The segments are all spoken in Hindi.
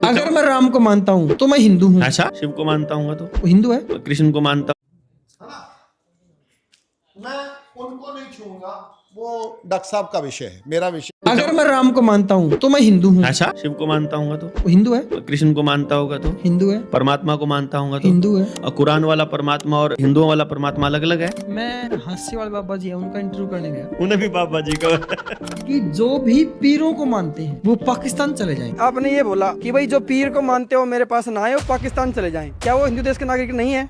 अगर मैं राम को मानता हूँ तो मैं हिंदू हूँ। अच्छा, शिव को मानता हूँ तो वो हिंदू है। कृष्ण को मानता मैं उनको नहीं छूऊंगा, वो डॉक्टर साहब का विषय है, मेरा विषय। अगर मैं राम को मानता हूँ तो मैं हिंदू हूँ। अच्छा, शिव को मानता हूँ तो वो हिंदू है। कृष्ण को मानता होगा तो हिंदू है। परमात्मा को मानता हूँ तो हिंदू है। और कुरान वाला परमात्मा और हिंदुओं वाला परमात्मा अलग अलग है। मैं हास्य वाले बाबा जी है उनका इंटरव्यू करने गया उन्हें भी बाबा जी का कि जो भी पीरों को मानते हैं वो पाकिस्तान चले जाएं। आपने ये बोला कि भाई जो पीर को मानते हो मेरे पास ना आए, वो पाकिस्तान चले जाएं। क्या वो हिंदू देश के नागरिक नहीं है?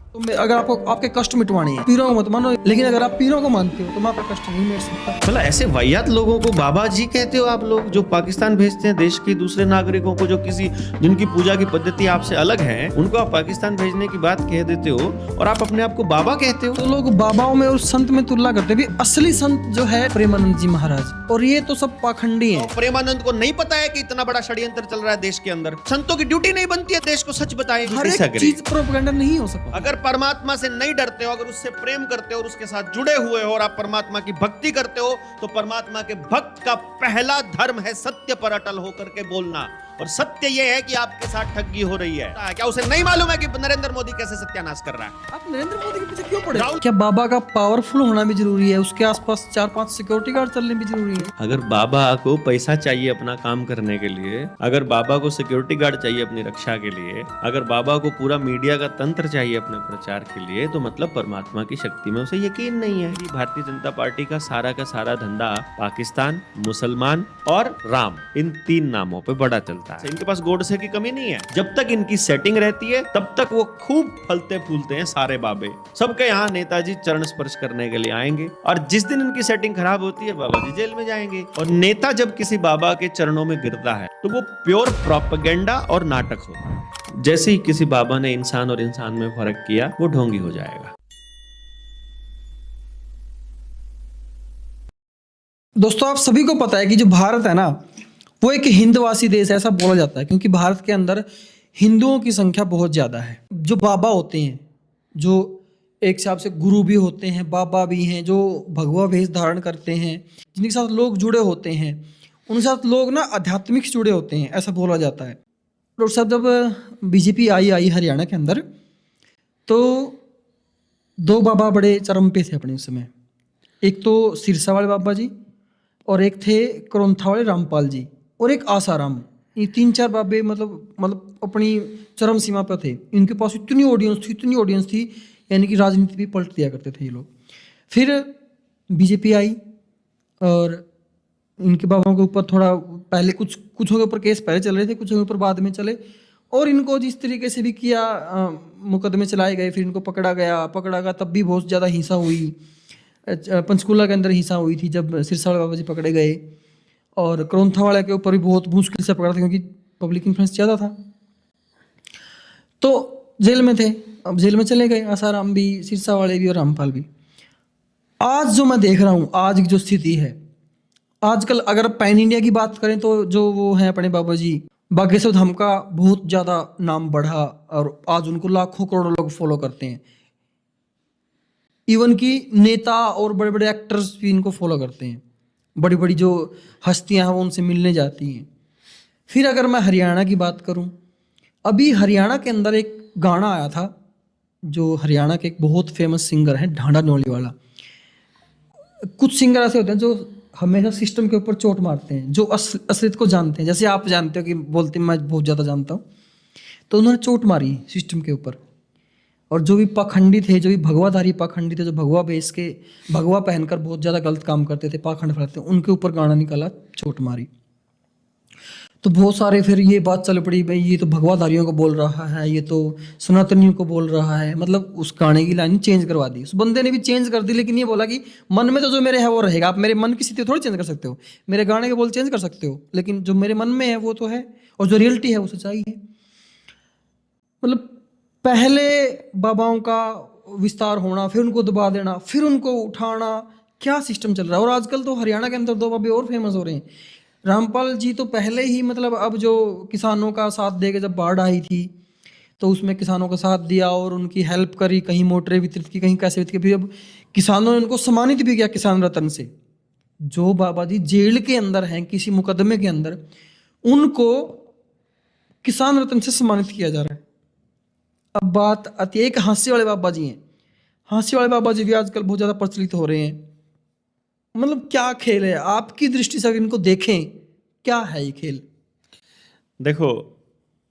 तो अगर आपको आपके कष्ट मिटवाने हैं पीरों को मत मानो, लेकिन अगर आप पीरों को मानते हो तो मैं आपका कष्ट नहीं मिट सकता। मतलब ऐसे वाहियात लोगों को बाबा जी कहते हो आप लोग, जो पाकिस्तान भेजते हैं देश के दूसरे नागरिकों को, जो किसी जिनकी पूजा की पद्धति आपसे अलग है, उनको आप पाकिस्तान भेजने की बात कह देते हो और आप अपने आप को बाबा कहते हो। तो लोग बाबाओं में और संत में तुलना करते हैं। भी असली संत जो है प्रेमानंद जी महाराज, और ये तो सब पाखंडी है। प्रेमानंद को नहीं पता है कि इतना बड़ा षड्यंत्र चल रहा है देश के अंदर। संतों की ड्यूटी नहीं बनती है देश को सच बताए। हर एक चीज प्रोपेगेंडा नहीं हो सकता। अगर परमात्मा से नहीं डरते हो, अगर उससे प्रेम करते हो और उसके साथ जुड़े हुए हो और आप परमात्मा की भक्ति करते हो, तो परमात्मा के भक्त का पहला धर्म है सत्य पर अटल होकर के बोलना। और सत्य यह है कि आपके साथ ठगी हो रही है। क्या उसे नहीं मालूम है कि नरेंद्र मोदी कैसे सत्यानाश कर रहा है? आप नरेंद्र मोदी के पीछे क्यों पड़े? क्या बाबा का पावरफुल होना भी जरूरी है? उसके आसपास 4-5 सिक्योरिटी गार्ड चलने भी जरूरी है? अगर बाबा को पैसा चाहिए अपना काम करने के लिए, अगर बाबा को सिक्योरिटी गार्ड चाहिए अपनी रक्षा के लिए, अगर बाबा को पूरा मीडिया का तंत्र चाहिए अपने प्रचार के लिए, तो मतलब परमात्मा की शक्ति में उसे यकीन नहीं है। भारतीय जनता पार्टी का सारा धंधा पाकिस्तान, मुसलमान और राम, इन 3 नामों पे बड़ा चलता है। इनके पास गोडसे की कमी नहीं है। जब तक इनकी सेटिंग रहती है तब तक वो खूब फलते फूलते हैं सारे बाबे। सबके यहाँ नेताजी चरण स्पर्श करने के लिए आएंगे, और जिस दिन इनकी सेटिंग खराब होती है बाबा जी जेल में जाएंगे। और नेता जब किसी बाबा के चरणों में गिरता है तो वो प्योर प्रोपेगेंडा और नाटक होता है। जैसे ही किसी बाबा ने इंसान और इंसान में फर्क किया, वो ढोंगी हो जाएगा। दोस्तों, आप सभी को पता है कि जो भारत है ना, वो एक हिंदवासी देश है, ऐसा बोला जाता है, क्योंकि भारत के अंदर हिंदुओं की संख्या बहुत ज़्यादा है। जो बाबा होते हैं, जो एक हिसाब से गुरु भी होते हैं, बाबा भी हैं, जो भगवा वेश धारण करते हैं, जिनके साथ लोग जुड़े होते हैं, उनके साथ लोग ना आध्यात्मिक से जुड़े होते हैं, ऐसा बोला जाता है। और सब जब बीजेपी आई हरियाणा के अंदर, तो 2 बाबा बड़े चरम पे थे अपने उस समय। एक तो सिरसा वाले बाबा जी, और एक थे करोंथा वाले रामपाल जी, और एक आसाराम। ये 3-4 बाबे मतलब अपनी चरम सीमा पर थे। इनके पास इतनी ऑडियंस थी, यानी कि राजनीति भी पलट दिया करते थे ये लोग। फिर बीजेपी आई और इनके बाबाओं के ऊपर थोड़ा पहले कुछों के ऊपर केस पहले चल रहे थे, कुछों के ऊपर बाद में चले, और इनको जिस तरीके से भी किया, मुकदमे चलाए गए, फिर इनको पकड़ा गया तब भी बहुत ज़्यादा हिंसा हुई। पंचकूला के अंदर हिंसा हुई थी जब सिरसा वाले बाबा जी पकड़े गए, और करोंथा वाले के ऊपर भी बहुत मुश्किल से पकड़ा था, क्योंकि पब्लिक इन्फ्लुएंस ज़्यादा था। तो जेल में थे, अब जेल में चले गए आसाराम भी, सिरसा वाले भी और रामपाल भी। आज जो मैं देख रहा हूँ, आज की जो स्थिति है, आजकल अगर पैन इंडिया की बात करें तो जो वो हैं अपने बाबा जी, बागेश्वर धाम का बहुत ज़्यादा नाम बढ़ा, और आज उनको लाखों करोड़ों लोग फॉलो करते हैं। इवन कि नेता और बड़े बड़े एक्टर्स भी इनको फॉलो करते हैं। बड़ी बड़ी जो हस्तियां हैं वो उनसे मिलने जाती हैं। फिर अगर मैं हरियाणा की बात करूं, अभी हरियाणा के अंदर एक गाना आया था, जो हरियाणा के एक बहुत फेमस सिंगर हैं ढांडा नोली वाला। कुछ सिंगर ऐसे होते हैं जो हमेशा सिस्टम के ऊपर चोट मारते हैं, जो असलियत को जानते हैं। जैसे आप जानते हो कि बोलते मैं बहुत ज़्यादा जानता हूँ, तो उन्होंने चोट मारी सिस्टम के ऊपर। और जो भी पाखंडी थे, जो भी भगवाधारी पाखंडी थे, जो भगवा बेस के भगवा पहनकर बहुत ज़्यादा गलत काम करते थे, पाखंड फैलाते, उनके ऊपर गाना निकाला, चोट मारी। तो बहुत सारे फिर ये बात चल पड़ी, भाई ये तो भगवाधारियों को बोल रहा है, ये तो सनातनियों को बोल रहा है। मतलब उस गाने की लाइन चेंज करवा दी, उस बंदे ने भी चेंज कर दी, लेकिन ये बोला कि मन में तो जो मेरे है वो रहेगा। आप मेरे मन की स्थिति थोड़ी चेंज कर सकते हो, मेरे गाने के बोल चेंज कर सकते हो, लेकिन जो मेरे मन में है वो तो है, और जो रियलिटी है वो सच्चाई है। मतलब पहले बाबाओं का विस्तार होना, फिर उनको दबा देना, फिर उनको उठाना, क्या सिस्टम चल रहा है। और आजकल तो हरियाणा के अंदर 2 बाबे और फेमस हो रहे हैं। रामपाल जी तो पहले ही मतलब अब जो किसानों का साथ दे के जब बाढ़ आई थी, तो उसमें किसानों का साथ दिया और उनकी हेल्प करी, कहीं मोटरें वितरित की, कहीं कैसे वितरित की। फिर अब किसानों ने उनको सम्मानित भी किया किसान रत्न से। जो बाबा जी जेल के अंदर हैं किसी मुकदमे के अंदर, उनको किसान रत्न से सम्मानित किया जा रहा है। अब बात आती है, एक हास्य वाले बाबा जी हैं, हास्य वाले बाबा जी भी आजकल बहुत ज़्यादा प्रचलित हो रहे हैं। मतलब क्या खेल है आपकी दृष्टि से, अगर इनको देखें क्या है ये खेल? देखो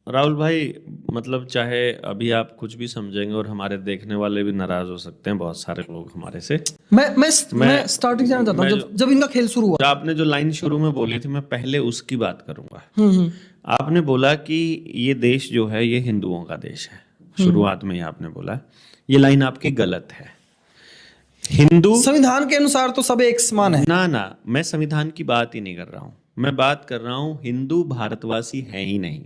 राहुल भाई, मतलब चाहे अभी आप कुछ भी समझेंगे और हमारे देखने वाले भी नाराज हो सकते हैं, बहुत सारे लोग हमारे से। मैं स्टार्टिंग जानना चाहता हूँ, जब इनका खेल शुरू हुआ। जो आपने जो लाइन शुरू में बोली थी, मैं पहले उसकी बात करूंगा। हम्म। आपने बोला कि ये देश जो है ये हिंदुओं का देश है, शुरुआत में ही आपने बोला। ये लाइन आपकी गलत है। हिंदू संविधान के अनुसार तो सब एक समान है। ना, मैं संविधान की बात ही नहीं कर रहा हूं, मैं बात कर रहा हूं हिंदू भारतवासी है ही नहीं।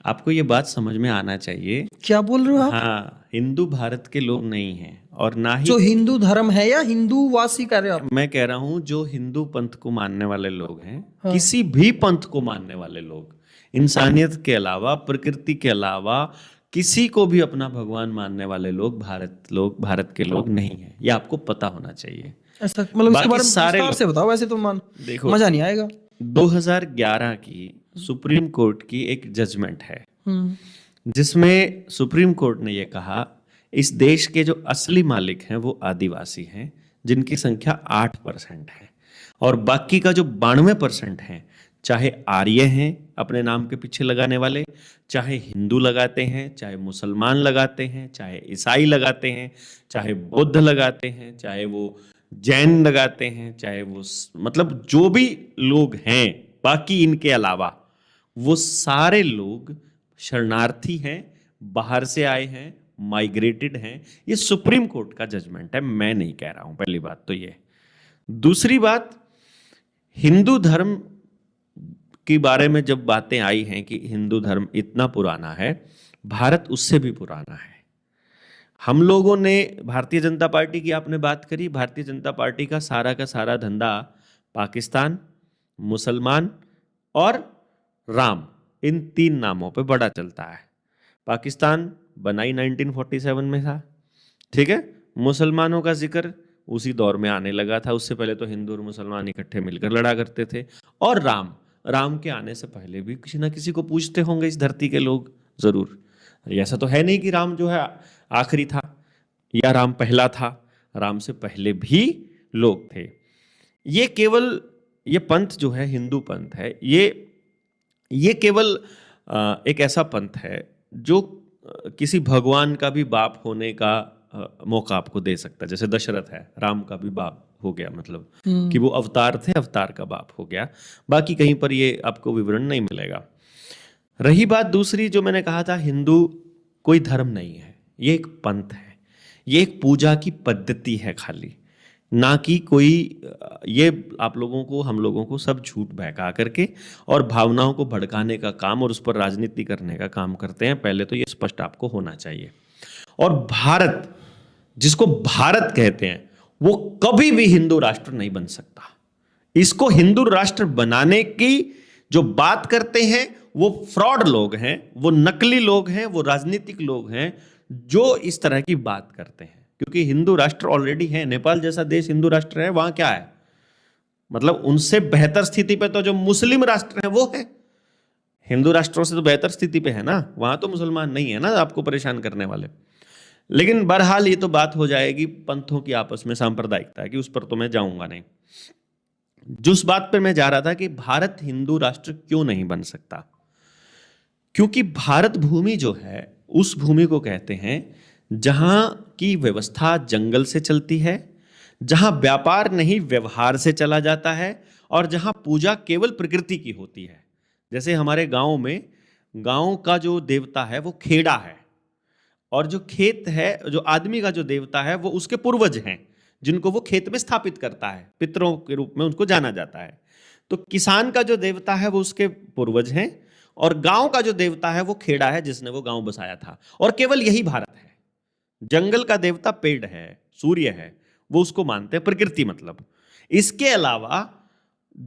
आपको ये बात समझ में आना चाहिए। क्या बोल रहे हो आप? हाँ, हिंदू भारत के लोग नहीं हैं, और ना ही जो हिंदू धर्म है या हिंदू वासी कर रहे हो आप? मैं कह रहा हूं जो हिंदू पंथ को मानने वाले लोग हैं, किसी भी पंथ को मानने वाले लोग, इंसानियत के अलावा, प्रकृति के अलावा किसी को भी अपना भगवान मानने वाले लोग भारत के लोग नहीं हैं। ये आपको पता होना चाहिए। ऐसा मतलब इसके बाकी बारे में सारे विस्तार से बताओ, वैसे तो देखो, मजा नहीं आएगा। 2011 की सुप्रीम कोर्ट की एक जजमेंट है, हम्म। जिसमें सुप्रीम कोर्ट ने यह कहा इस देश के जो असली मालिक हैं वो आदिवासी हैं, जिनकी संख्या 8% है, और बाकी का जो 92% है, चाहे आर्य हैं अपने नाम के पीछे लगाने वाले, चाहे हिंदू लगाते हैं, चाहे मुसलमान लगाते हैं, चाहे ईसाई लगाते हैं, चाहे बौद्ध लगाते हैं, चाहे वो जैन लगाते हैं, चाहे वो मतलब जो भी लोग हैं बाकी इनके अलावा, वो सारे लोग शरणार्थी हैं, बाहर से आए हैं, माइग्रेटेड हैं। ये सुप्रीम कोर्ट का जजमेंट है, मैं नहीं कह रहा हूं। पहली बात तो ये। दूसरी बात, हिंदू धर्म के बारे में जब बातें आई हैं कि हिंदू धर्म इतना पुराना है, भारत उससे भी पुराना है। हम लोगों ने, भारतीय जनता पार्टी की आपने बात करी, भारतीय जनता पार्टी का सारा धंधा पाकिस्तान, मुसलमान और राम, इन 3 नामों पे बड़ा चलता है। पाकिस्तान बनाई 1947 में था, ठीक है। मुसलमानों का जिक्र उसी दौर में आने लगा था, उससे पहले तो हिंदू और मुसलमान इकट्ठे मिलकर लड़ा करते थे। और राम के आने से पहले भी किसी ना किसी को पूछते होंगे इस धरती के लोग जरूर। ऐसा तो है नहीं कि राम जो है आखिरी था या राम पहला था, राम से पहले भी लोग थे। ये पंथ जो है, हिंदू पंथ है, ये केवल एक ऐसा पंथ है जो किसी भगवान का भी बाप होने का मौका आपको दे सकता है। जैसे दशरथ है, राम का भी बाप हो गया, मतलब कि वो अवतार थे, अवतार का बाप हो गया। बाकी कहीं पर ये आपको विवरण नहीं मिलेगा। रही बात दूसरी, जो मैंने कहा था, हिंदू कोई धर्म नहीं है, ये एक पंथ है, ये एक पूजा की पद्धति है खाली, ना कि कोई, ये आप लोगों को, हम लोगों को सब झूठ बहका करके और भावनाओं को भड़काने का काम और उस पर राजनीति करने का काम करते हैं। पहले तो ये स्पष्ट आपको होना चाहिए। और भारत, जिसको भारत कहते हैं, वो कभी भी हिंदू राष्ट्र नहीं बन सकता। इसको हिंदू राष्ट्र बनाने की जो बात करते हैं वो फ्रॉड लोग हैं, वो नकली लोग हैं, वो राजनीतिक लोग हैं जो इस तरह की बात करते हैं। क्योंकि हिंदू राष्ट्र ऑलरेडी है, नेपाल जैसा देश हिंदू राष्ट्र है, वहां क्या है, मतलब उनसे बेहतर स्थिति पे तो जो मुस्लिम राष्ट्र है वो है। हिंदू राष्ट्रों से तो बेहतर स्थिति पे है ना, वहां तो मुसलमान नहीं है ना आपको परेशान करने वाले। लेकिन बहरहाल ये तो बात हो जाएगी पंथों की आपस में सांप्रदायिकता की, उस पर तो मैं जाऊंगा नहीं। जिस बात पर मैं जा रहा था कि भारत हिंदू राष्ट्र क्यों नहीं बन सकता, क्योंकि भारत भूमि जो है, उस भूमि को कहते हैं जहां की व्यवस्था जंगल से चलती है, जहां व्यापार नहीं व्यवहार से चला जाता है, और जहां पूजा केवल प्रकृति की होती है। जैसे हमारे गांव में, गांव का जो देवता है वो खेड़ा है, और जो खेत है, जो आदमी का जो देवता है, वो उसके पूर्वज हैं, जिनको वो खेत में स्थापित करता है, पितरों के रूप में उनको जाना जाता है। तो किसान का जो देवता है वो उसके पूर्वज हैं, और गांव का जो देवता है वो खेड़ा है, जिसने वो गांव बसाया था। और केवल यही भारत है। जंगल का देवता पेड़ है, सूर्य है, वो उसको मानते हैं, प्रकृति मतलब। इसके अलावा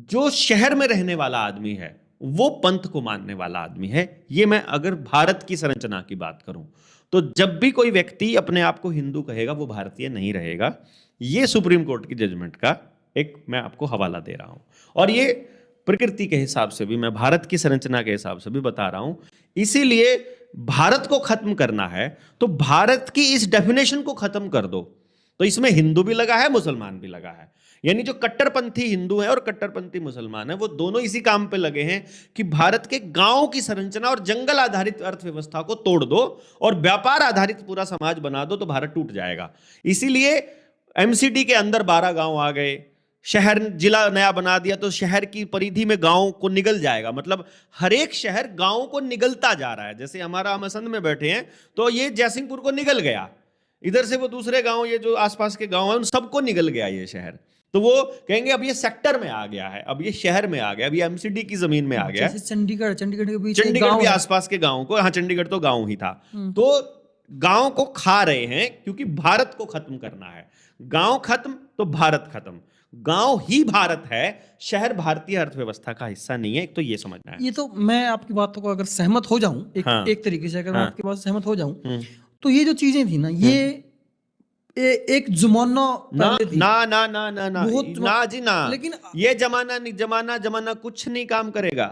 जो शहर में रहने वाला आदमी है वो पंथ को मानने वाला आदमी है। ये मैं अगर भारत की संरचना की बात करूं तो जब भी कोई व्यक्ति अपने आप को हिंदू कहेगा वो भारतीय नहीं रहेगा। ये सुप्रीम कोर्ट की जजमेंट का एक मैं आपको हवाला दे रहा हूं, और ये प्रकृति के हिसाब से भी, मैं भारत की संरचना के हिसाब से भी बता रहा हूं। इसीलिए भारत को खत्म करना है तो भारत की इस डेफिनेशन को खत्म कर दो। तो इसमें हिंदू भी लगा है, मुसलमान भी लगा है, यानी जो कट्टरपंथी हिंदू है और कट्टरपंथी मुसलमान है वो दोनों इसी काम पे लगे हैं कि भारत के गांव की संरचना और जंगल आधारित अर्थव्यवस्था को तोड़ दो और व्यापार आधारित पूरा समाज बना दो तो भारत टूट जाएगा। इसीलिए एमसीडी के अंदर 12 गांव आ गए, शहर जिला नया बना दिया तो शहर की परिधि में गांव को निगल जाएगा, मतलब हर एक शहर गांव को निगलता जा रहा है। जैसे हमारा हम असंध में बैठे हैं तो ये जयसिंहपुर को निगल गया, इधर से वो दूसरे गांव, ये जो आसपास के गांव हैं उन सबको निगल गया ये शहर। तो वो कहेंगे अब ये सेक्टर में आ गया है, अब ये शहर में आ गया, अब ये एमसीडी की जमीन में आ गया है। जैसे चंडीगढ़ के बीच एक चंडीगढ़ गाँव भी है। आसपास के गांव को, हाँ चंडीगढ़ तो गांव ही था, तो गांव को खा रहे हैं क्योंकि भारत को खत्म करना है। गांव खत्म तो भारत खत्म, गांव ही भारत है, शहर भारतीय अर्थव्यवस्था का हिस्सा नहीं है। एक तो ये समझना है। ये तो मैं आपकी बातों को अगर सहमत हो जाऊं हाँ। एक तरीके से, अगर मैं हाँ। आपकी बात से सहमत हो जाऊं तो ये जो चीजें थी ना, ये एक जमाना ना पहले थी। ना ना ना ना ना बहुत ना जी ना, लेकिन ये जमाना नहीं, जमाना कुछ नहीं काम करेगा।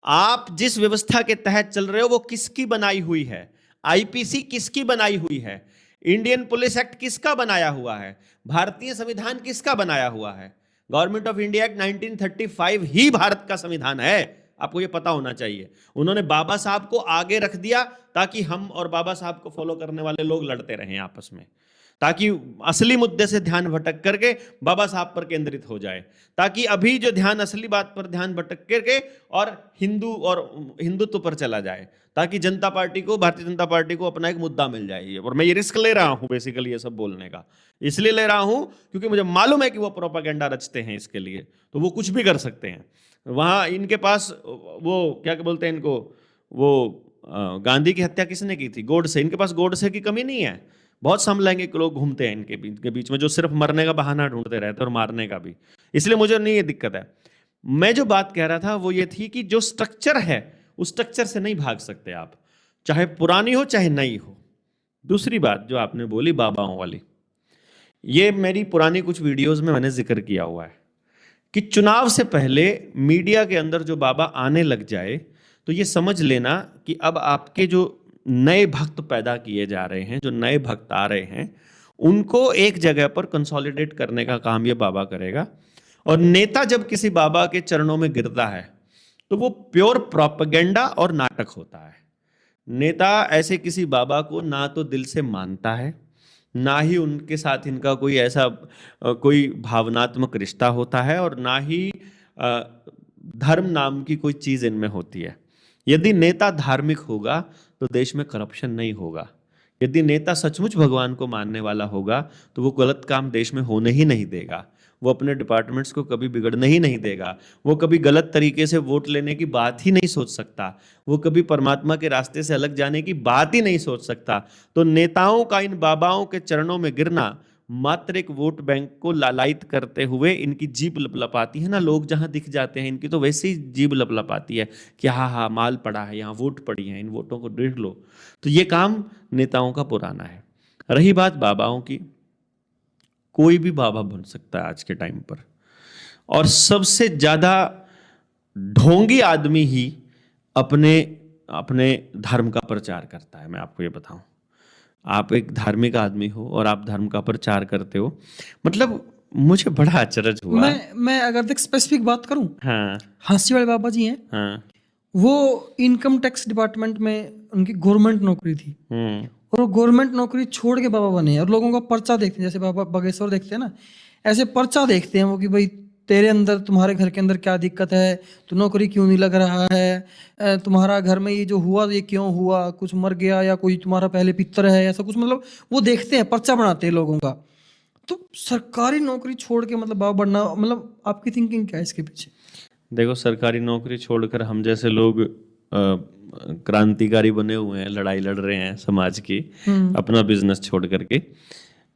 आप जिस व्यवस्था के तहत चल रहे हो वो किसकी बनाई हुई है? आईपीसी किसकी बनाई हुई है? इंडियन पुलिस एक्ट किसका बनाया हुआ है? भारतीय संविधान किसका बनाया हुआ है? गवर्नमेंट ऑफ इंडिया एक्ट 1935 ही भारत का संविधान है, आपको ये पता होना चाहिए। उन्होंने बाबा साहब को आगे रख दिया ताकि हम और बाबा साहब को फॉलो करने वाले लोग लड़ते रहें आपस में, ताकि असली मुद्दे से ध्यान भटक करके बाबा साहब पर केंद्रित हो जाए, ताकि अभी जो ध्यान असली बात पर ध्यान भटक करके और हिंदुत्व पर चला जाए, ताकि जनता पार्टी को, भारतीय जनता पार्टी को अपना एक मुद्दा मिल जाए। और मैं ये रिस्क ले रहा हूं बेसिकली, ये सब बोलने का इसलिए ले रहा हूं क्योंकि मुझे मालूम है कि वो प्रोपागेंडा रचते हैं इसके लिए, तो वो कुछ भी कर सकते हैं। वहां इनके पास वो क्या बोलते हैं इनको, वो गांधी की हत्या किसने की थी? गोडसे। इनके पास गोडसे की कमी नहीं है, बहुत समलैंगिक लोग घूमते हैं इनके बीच में जो सिर्फ मरने का बहाना ढूंढते रहते हैं और मारने का भी, इसलिए मुझे नहीं ये दिक्कत है। मैं जो बात कह रहा था वो ये थी कि जो स्ट्रक्चर है उस स्ट्रक्चर से नहीं भाग सकते आप, चाहे पुरानी हो चाहे नई हो। दूसरी बात जो आपने बोली बाबाओं वाली, ये मेरी पुरानी कुछ वीडियोस में मैंने जिक्र किया हुआ है कि चुनाव से पहले मीडिया के अंदर जो बाबा आने लग जाए तो ये समझ लेना कि अब आपके जो नए भक्त पैदा किए जा रहे हैं, जो नए भक्त आ रहे हैं, उनको एक जगह पर कंसोलिडेट करने का काम ये बाबा करेगा। और नेता जब किसी बाबा के चरणों में गिरता है तो वो प्योर प्रोपेगेंडा और नाटक होता है। नेता ऐसे किसी बाबा को ना तो दिल से मानता है, ना ही उनके साथ इनका कोई ऐसा कोई भावनात्मक रिश्ता होता है, और ना ही धर्म नाम की कोई चीज़ इनमें होती है। यदि नेता धार्मिक होगा तो देश में करप्शन नहीं होगा। यदि नेता सचमुच भगवान को मानने वाला होगा तो वो गलत काम देश में होने ही नहीं देगा, वो अपने डिपार्टमेंट्स को कभी बिगड़ने ही नहीं देगा, वो कभी गलत तरीके से वोट लेने की बात ही नहीं सोच सकता, वो कभी परमात्मा के रास्ते से अलग जाने की बात ही नहीं सोच सकता। तो नेताओं का इन बाबाओं के चरणों में गिरना मात्र एक वोट बैंक को लालायित करते हुए इनकी जीभ लपलपाती है ना, लोग जहां दिख जाते हैं इनकी तो वैसे ही जीभ लपलपाती है कि हाँ माल पड़ा है, यहाँ वोट पड़ी है, इन वोटों को ढूंढ लो। तो ये काम नेताओं का पुराना है। रही बात बाबाओं की, कोई भी बाबा बन सकता है आज के टाइम पर, और सबसे ज्यादा ढोंगी आदमी ही अपने धर्म का प्रचार करता है। मैं आपको ये बताऊं, आप एक धार्मिक आदमी हो और आप धर्म का प्रचार करते हो, मतलब मुझे बड़ा आश्चर्य हुआ। मैं अगर देख स्पेसिफिक बात करूं, हाँ हांसी वाले बाबा जी हैं, हाँ वो इनकम टैक्स डिपार्टमेंट में उनकी गवर्नमेंट नौकरी थी, और वो गवर्नमेंट नौकरी छोड़ के बाबा बने और लोगों का पर्चा देखते हैं, जैसे बाबा बागेश्वर देखते हैं ना, ऐसे पर्चा देखते हैं वो कि भाई तेरे अंदर, तुम्हारे घर के अंदर क्या दिक्कत है, तो नौकरी क्यों नहीं लग रहा है, तुम्हारा घर में ये जो हुआ ये क्यों हुआ, कुछ मर गया या कोई तुम्हारा पहले पितर है, ऐसा कुछ, मतलब वो देखते हैं, पर्चा बनाते हैं लोगों का। तो सरकारी नौकरी छोड़ के मतलब बाबा बनना, मतलब आपकी थिंकिंग क्या है इसके पीछे? देखो, सरकारी नौकरी छोड़कर हम जैसे लोग क्रांतिकारी बने हुए हैं, लड़ाई लड़ रहे हैं समाज की, अपना बिजनेस छोड़ करके,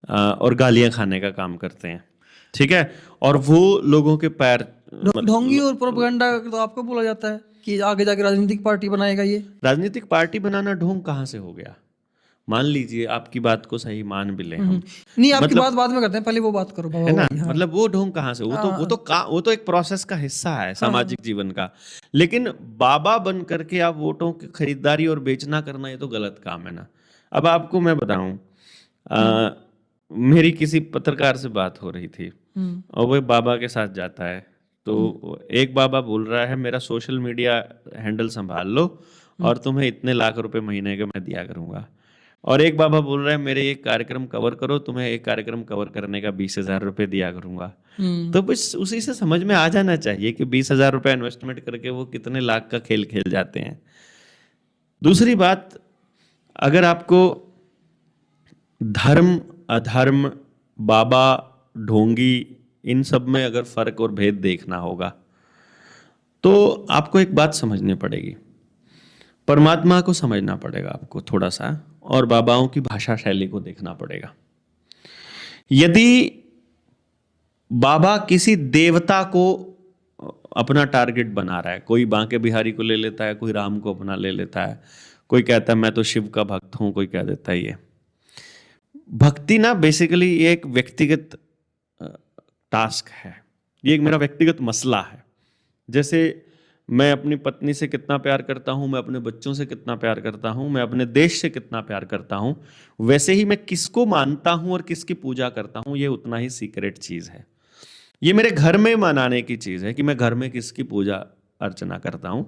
और गालियां खाने का काम करते हैं, ठीक है, और वो लोगों के पैर ढोंगी और प्रोपेगेंडा तो आपको बोला जाता है कि आगे जाके राजनीतिक पार्टी बनाएगा। ये राजनीतिक पार्टी बनाना ढोंग कहाँ से हो गया? मान लीजिए आपकी बात को सही मान भी लें हम, नहीं, आपकी मतलब- बात बाद में करते हैं, पहले वो बात करो बाबा है ना, भाई, हाँ। मतलब वो ढोंग कहाँ से, वो तो एक प्रोसेस का हिस्सा है सामाजिक जीवन का। लेकिन बाबा बन करके आप वोटों की खरीदारी और बेचना करना, ये तो गलत काम है ना। अब आपको मैं बताऊं, मेरी किसी पत्रकार से बात हो रही थी और वो बाबा के साथ जाता है, तो एक बाबा बोल रहा है मेरा सोशल मीडिया हैंडल संभाल लो और तुम्हें इतने लाख रुपए महीने के मैं दिया करूंगा। और एक बाबा बोल रहा है मेरे एक कार्यक्रम कवर करो, तुम्हें एक कार्यक्रम कवर करने का 20,000 रुपये दिया करूंगा। तो बस उसी से समझ में आ जाना चाहिए कि 20,000 रुपये इन्वेस्टमेंट करके वो कितने लाख का खेल खेल जाते हैं। दूसरी बात, अगर आपको धर्म अधर्म, बाबा ढोंगी, इन सब में अगर फर्क और भेद देखना होगा तो आपको एक बात समझनी पड़ेगी, परमात्मा को समझना पड़ेगा आपको थोड़ा सा, और बाबाओं की भाषा शैली को देखना पड़ेगा। यदि बाबा किसी देवता को अपना टारगेट बना रहा है, कोई बांके बिहारी को ले लेता है, कोई राम को अपना ले लेता है, कोई कहता है मैं तो शिव का भक्त हूं, कोई कह देता है ये भक्ति ना बेसिकली ये एक व्यक्तिगत टास्क है, ये एक मेरा व्यक्तिगत मसला है। जैसे मैं अपनी पत्नी से कितना प्यार करता हूं, मैं अपने बच्चों से कितना प्यार करता हूं, मैं अपने देश से कितना प्यार करता हूं, वैसे ही मैं किसको मानता हूं और किसकी पूजा करता हूं, ये उतना ही सीक्रेट चीज है। ये मेरे घर में मनाने की चीज है कि मैं घर में किसकी पूजा अर्चना करता हूं,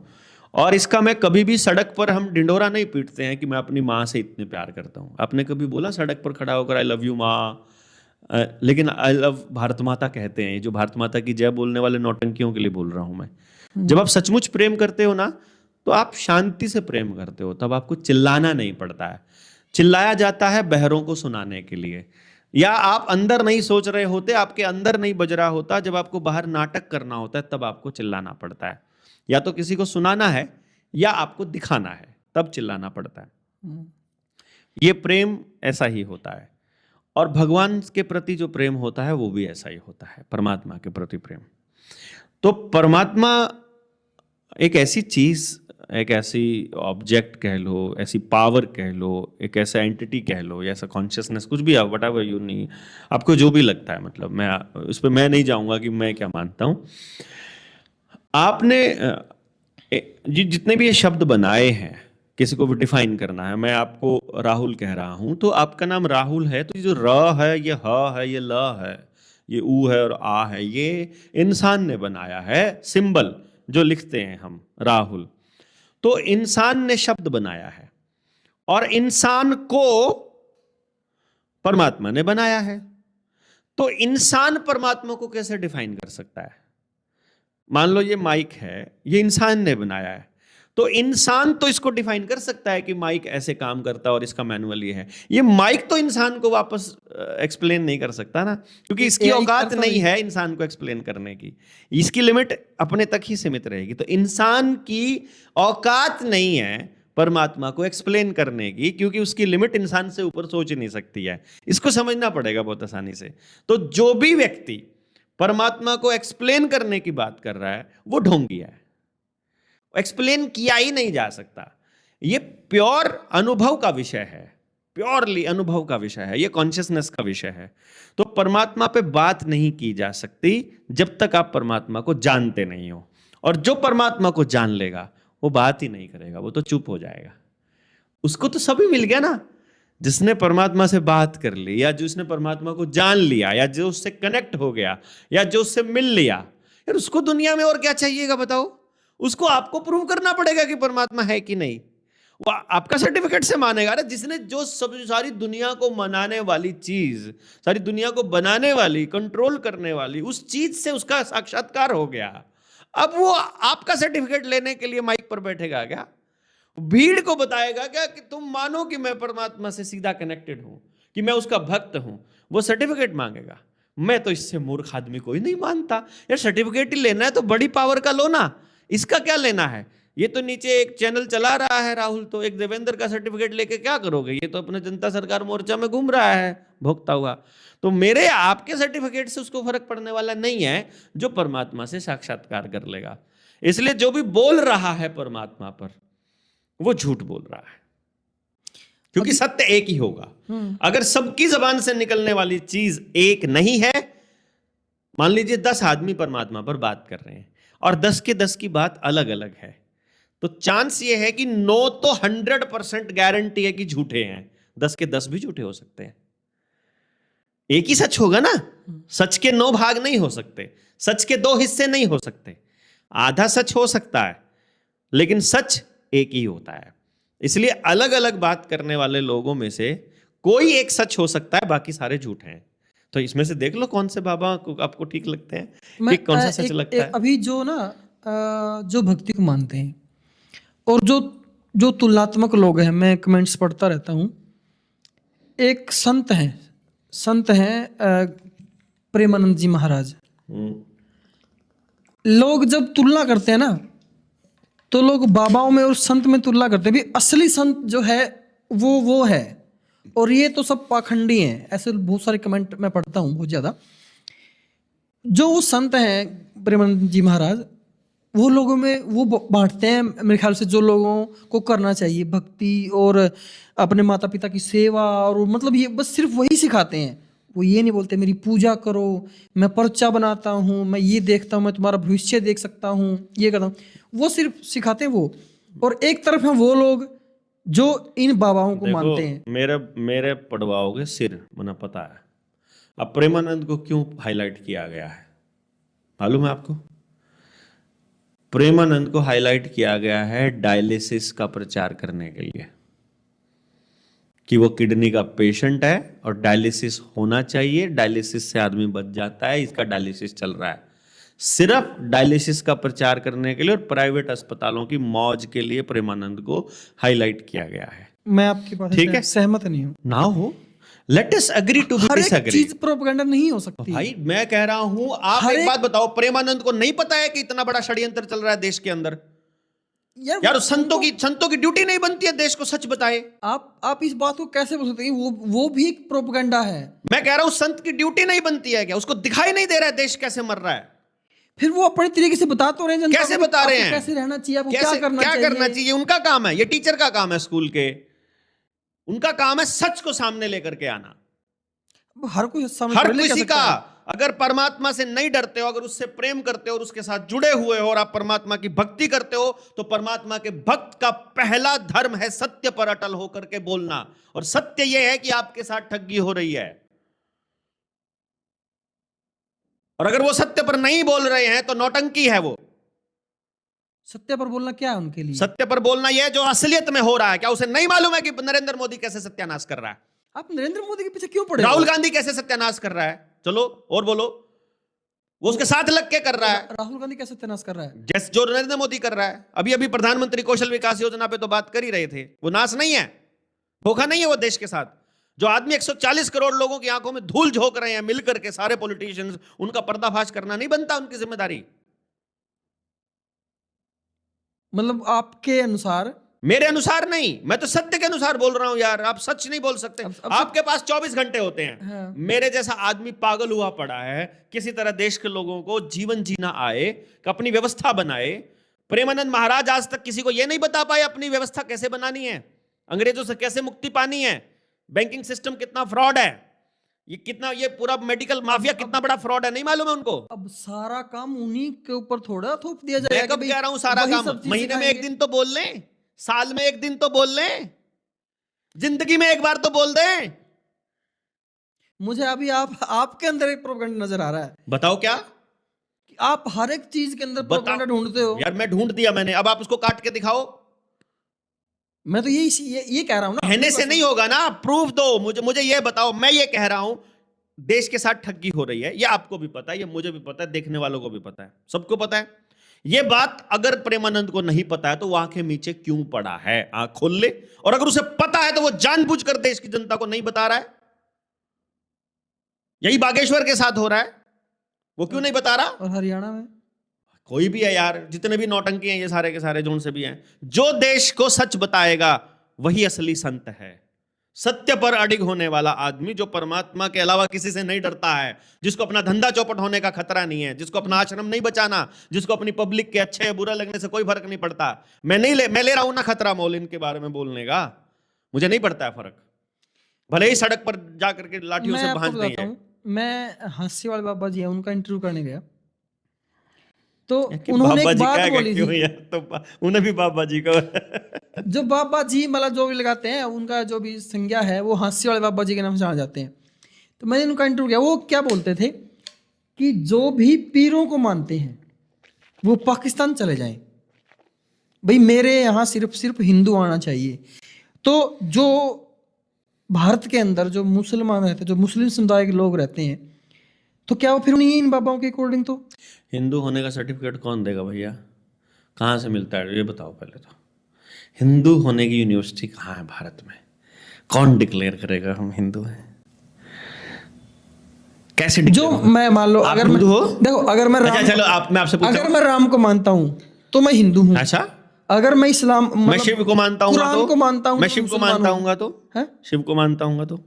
और इसका मैं कभी भी सड़क पर हम ढिंढोरा नहीं पीटते हैं कि मैं अपनी माँ से इतने प्यार करता हूं। आपने कभी बोला सड़क पर खड़ा होकर आई लव यू माँ? लेकिन आई लव भारत माता कहते हैं, जो भारत माता की जय बोलने वाले नौटंकियों के लिए बोल रहा हूं मैं। जब आप सचमुच प्रेम करते हो ना, तो आप शांति से प्रेम करते हो, तब आपको चिल्लाना नहीं पड़ता है। चिल्लाया जाता है बहरों को सुनाने के लिए, या आप अंदर नहीं सोच रहे होते, आपके अंदर नहीं बज रहा होता, जब आपको बाहर नाटक करना होता है तब आपको चिल्लाना पड़ता है। या तो किसी को सुनाना है या आपको दिखाना है, तब चिल्लाना पड़ता है। ये प्रेम ऐसा ही होता है, और भगवान के प्रति जो प्रेम होता है वो भी ऐसा ही होता है, परमात्मा के प्रति प्रेम। तो परमात्मा एक ऐसी चीज, एक ऐसी ऑब्जेक्ट कह लो, ऐसी पावर कह लो, एक ऐसा एंटिटी कह लो, या ऐसा कॉन्शियसनेस, कुछ भी आप व्हाटएवर यू, नहीं आपको जो भी लगता है, मतलब मैं उस पर मैं नहीं जाऊंगा कि मैं क्या मानता हूं। आपने जितने भी ये शब्द बनाए हैं, किसी को भी डिफाइन करना है, मैं आपको राहुल कह रहा हूं तो आपका नाम राहुल है, तो ये जो र है, ये ह है, ये ल है, ये ऊ है और आ है, ये इंसान ने बनाया है। सिंबल जो लिखते हैं हम राहुल, तो इंसान ने शब्द बनाया है, और इंसान को परमात्मा ने बनाया है। तो इंसान परमात्मा को कैसे डिफाइन कर सकता है? मान लो ये माइक है, ये इंसान ने बनाया है, तो इंसान तो इसको डिफाइन कर सकता है कि माइक ऐसे काम करता है और इसका मैनुअल ये है। ये माइक तो इंसान को वापस एक्सप्लेन नहीं कर सकता ना, क्योंकि इसकी औकात नहीं है इंसान को एक्सप्लेन करने की, इसकी लिमिट अपने तक ही सीमित रहेगी। तो इंसान की औकात नहीं है परमात्मा को एक्सप्लेन करने की, क्योंकि उसकी लिमिट इंसान से ऊपर सोच नहीं सकती है। इसको समझना पड़ेगा बहुत आसानी से। तो जो भी व्यक्ति परमात्मा को एक्सप्लेन करने की बात कर रहा है वो ढोंगिया है, एक्सप्लेन किया ही नहीं जा सकता। ये प्योर अनुभव का विषय है, प्योरली अनुभव का विषय है, ये कॉन्शियसनेस का विषय है। तो परमात्मा पे बात नहीं की जा सकती जब तक आप परमात्मा को जानते नहीं हो, और जो परमात्मा को जान लेगा वो बात ही नहीं करेगा, वो तो चुप हो जाएगा। उसको तो सभी मिल गया ना, जिसने परमात्मा से बात कर ली, या जिसने परमात्मा को जान लिया, या जो उससे कनेक्ट हो गया, या जो उससे मिल लिया, यार उसको दुनिया में और क्या चाहिएगा बताओ? उसको आपको प्रूव करना पड़ेगा कि परमात्मा है कि नहीं। वो आपका सर्टिफिकेट से मानेगा ना। जिसने जो सब सारी दुनिया को मनाने वाली चीज, सारी दुनिया को बनाने वाली, कंट्रोल करने वाली उस चीज से उसका साक्षात्कार हो गया, अब वो आपका सर्टिफिकेट लेने के लिए माइक पर बैठेगा क्या? भीड़ को बताएगा क्या कि तुम मानो कि मैं परमात्मा से सीधा कनेक्टेड हूं, कि मैं उसका भक्त हूं? वो सर्टिफिकेट मांगेगा। मैं तो इससे मूर्ख आदमी कोई नहीं मानता। यार सर्टिफिकेट ही लेना है तो बड़ी पावर का लो ना, इसका क्या लेना है? ये तो नीचे एक चैनल चला रहा है राहुल, तो एक देवेंद्र का सर्टिफिकेट लेके क्या करोगे? ये तो अपने जनता सरकार मोर्चा में घूम रहा है भोगता हुआ। तो मेरे आपके सर्टिफिकेट से उसको फर्क पड़ने वाला नहीं है जो परमात्मा से साक्षात्कार कर लेगा। इसलिए जो भी बोल रहा है परमात्मा पर, वो झूठ बोल रहा है, क्योंकि सत्य एक ही होगा। अगर सबकी जबान से निकलने वाली चीज एक नहीं है, मान लीजिए 10 आदमी परमात्मा पर बात कर रहे हैं और 10 के 10 की बात अलग अलग है, तो चांस ये है कि 9 तो 100% गारंटी है कि झूठे हैं, 10 के 10 भी झूठे हो सकते हैं। एक ही सच होगा ना, सच के 9 भाग नहीं हो सकते, सच के 2 हिस्से नहीं हो सकते, आधा सच हो सकता है लेकिन सच एक ही होता है। इसलिए अलग अलग बात करने वाले लोगों में से कोई एक सच हो सकता है, बाकी सारे झूठ हैं। तो इसमें से देख लो कौन से बाबा आपको ठीक लगते हैं, कि कौन सा सच लगता है। अभी जो ना जो भक्ति को मानते हैं और जो तुलनात्मक लोग हैं, मैं कमेंट्स पढ़ता रहता हूँ। एक संत हैं प्रेमानंद जी महाराज। लोग जब तुलना करते हैं ना, तो लोग बाबाओं में और संत में तुलना करते हैं। भी असली संत जो है वो है, और ये तो सब पाखंडी हैं। ऐसे बहुत सारे कमेंट मैं पढ़ता हूँ बहुत ज़्यादा। जो वो संत हैं प्रेमानंद जी महाराज, वो लोगों में वो बांटते हैं मेरे ख्याल से, जो लोगों को करना चाहिए भक्ति और अपने माता पिता की सेवा, और मतलब ये बस सिर्फ वही सिखाते हैं। वो ये नहीं बोलते मेरी पूजा करो, मैं पर्चा बनाता हूँ, मैं ये देखता हूँ, मैं तुम्हारा भविष्य देख सकता हूँ, ये करता हूँ। वो सिर्फ सिखाते हैं वो। और एक तरफ है वो लोग जो इन बाबाओं को मानते हैं। मेरे पड़वाओगे सिर, मुझे पता है। अब प्रेमानंद को क्यों हाईलाइट किया गया है मालूम है आपको? प्रेमानंद को हाईलाइट किया गया है डायलिसिस का प्रचार करने के लिए, कि वो किडनी का पेशेंट है और डायलिसिस होना चाहिए, डायलिसिस से आदमी बच जाता है, इसका डायलिसिस चल रहा है। सिर्फ डायलिसिस का प्रचार करने के लिए और प्राइवेट अस्पतालों की मौज के लिए प्रेमानंद को हाईलाइट किया गया है। मैं आपकी बात ठीक है, सहमत नहीं हूँ। ना हो, let us agree to be disagree. चीज प्रोपेगेंडा नहीं हो सकती भाई मैं कह रहा हूं, आप एक बात बताओ, प्रेमानंद को नहीं पता है कि इतना बड़ा षड्यंत्र चल रहा है देश के अंदर? यार संतों की ड्यूटी नहीं बनती है देश को सच बताए? आप इस बात को कैसे बोल सकते हैं? वो भी एक प्रोपेगेंडा है। मैं कह रहा हूं संत की ड्यूटी नहीं बनती है क्या? उसको दिखाई नहीं दे रहा है देश कैसे मर रहा है? फिर वो अपने तरीके से बता तो रहे हैं जनता को, कैसे बता रहे हैं? कैसे रहना चाहिए, आपको क्या क्या करना चाहिए? उनका काम है, ये टीचर का काम है स्कूल के, उनका काम है सच को सामने लेकर के आना। हर कोई हर किसी का, अगर परमात्मा से नहीं डरते हो, अगर उससे प्रेम करते हो और उसके साथ जुड़े हुए हो और आप परमात्मा की भक्ति करते हो, तो परमात्मा के भक्त का पहला धर्म है सत्य पर अटल होकर के बोलना। और सत्य यह है कि आपके साथ ठगी हो रही है, और अगर वो सत्य पर नहीं बोल रहे हैं तो नौटंकी है। वो सत्य पर बोलना क्या है उनके लिए? सत्य पर बोलना यह जो असलियत में हो रहा है। क्या उसे नहीं मालूम है कि नरेंद्र मोदी कैसे सत्यानाश कर रहा है? आप नरेंद्र मोदी के पीछे क्यों पड़े? राहुल गांधी कैसे सत्यानाश कर रहा है? चलो और बोलो, वो उसके साथ लग के कर रहा है। राहुल गांधी कैसे सत्यानाश कर रहा है? जैसे जो नरेंद्र मोदी कर रहा है। अभी अभी प्रधानमंत्री कौशल विकास योजना पे तो बात कर ही रहे थे। वो नाश नहीं है, धोखा नहीं है वो देश के साथ। जो आदमी 140 करोड़ लोगों की आंखों में धूल झोंक रहे हैं मिलकर के सारे पॉलिटिशियंस, उनका पर्दाफाश करना नहीं बनता उनकी जिम्मेदारी। मतलब आपके अनुसार? मेरे अनुसार नहीं, मैं तो सत्य के अनुसार बोल रहा हूं यार। आप सच नहीं बोल सकते। आपके पास 24 घंटे होते हैं। हाँ। मेरे जैसा आदमी पागल हुआ पड़ा है, किसी तरह देश के लोगों को जीवन जीना आए, अपनी व्यवस्था बनाए। प्रेमानंद महाराज आज तक किसी को यह नहीं बता पाए अपनी व्यवस्था कैसे बनानी है, अंग्रेजों से कैसे मुक्ति पानी है, बैंकिंग सिस्टम कितना फ्रॉड है, ये पूरा मेडिकल माफिया कितना बड़ा फ्रॉड है, नहीं मालूम है उनको। अब सारा काम उन्हीं के ऊपर थोड़ा थोप दिया जाएगा। मैं कब कह रहा हूं सारा काम? महीने में एक दिन तो बोल लें, साल में एक दिन तो बोल लें, जिंदगी में एक बार तो बोल दें। मुझे अभी आपके अंदर एक प्रोपेगेंडा नजर आ रहा है। बताओ क्या? कि आप हर एक चीज के अंदर प्रोपेगेंडा ढूंढते हो। यार मैं ढूंढ दिया मैंने, अब आप उसको काट के दिखाओ। मैं तो ये कह रहा हूं ना, कहने से नहीं होगा ना, प्रूफ दो मुझे ये बताओ। मैं ये कह रहा हूं देश के साथ ठगी हो रही है, ये आपको भी पता है, ये मुझे भी पता है, देखने वालों को भी पता है, सबको पता है। ये बात अगर प्रेमानंद को नहीं पता है तो वो आंखें नीचे क्यों पड़ा है? आंख खोल ले। और अगर उसे पता है तो वो जानबूझकर देश की जनता को नहीं बता रहा है। यही बागेश्वर के साथ हो रहा है, वो क्यों नहीं बता रहा? और हरियाणा में कोई भी है यार, जितने भी नौटंकी हैं ये सारे के सारे जोन से भी हैं, जो देश को सच बताएगा वही असली संत है। सत्य पर अडिग होने वाला आदमी, जो परमात्मा के अलावा किसी से नहीं डरता है, जिसको अपना धंधा चौपट होने का खतरा नहीं है, जिसको अपना आश्रम नहीं बचाना, जिसको अपनी पब्लिक के अच्छे या बुरा लगने से कोई फर्क नहीं पड़ता। मैं ले रहा हूं ना खतरा मोल इनके बारे में बोलने का। मुझे नहीं पड़ता है फर्क, भले ही सड़क पर जा करके लाठियों मैं से आपको भांज बताता दें। हूँ, मैं हास्य वाले बाबा जी हैं, उनका इंटरव्यू करने गया तो कि उन्होंने बाबा एक जी बात क्या बोली क्यों थी। यार, तो उन्हें भी बाबा जी का जो बाबा जी मतलब जो भी लगाते हैं, उनका जो भी संज्ञा है वो हास्य वाले बाबा जी के नाम से जाने जाते हैं। तो मैंने उनका इंटरव्यू किया, वो क्या बोलते थे कि जो भी पीरों को मानते हैं वो पाकिस्तान चले जाएं, भाई मेरे यहाँ सिर्फ सिर्फ हिंदू आना चाहिए। तो जो भारत के अंदर जो मुसलमान रहते हैं, जो मुस्लिम समुदाय के लोग रहते हैं, तो क्या वो फिर नहीं है इन बाबाओं के अकॉर्डिंग? तो हिंदू होने का सर्टिफिकेट कौन देगा भैया, कहाँ से मिलता है ये बताओ पहले तो। हिंदू होने की यूनिवर्सिटी कहाँ है भारत में, कौन डिक्लेयर करेगा हम हिंदू हैं, कैसे जो declare होगा? मैं मान लो आप अगर मैं, हिंदू हो? देखो अगर मैं अच्छा चलो मैं आपसे पूछता अगर मैं राम को मानता हूँ तो मैं हिंदू हूँ। अच्छा अगर मैं इस्लाम मैं मतलब शिव को मानता हूँ कुरान को मानता हूँ मैं तो शिव को मुसलमान मानता हूँ। हूँ तो हैं? शिव को मानता हूँ तो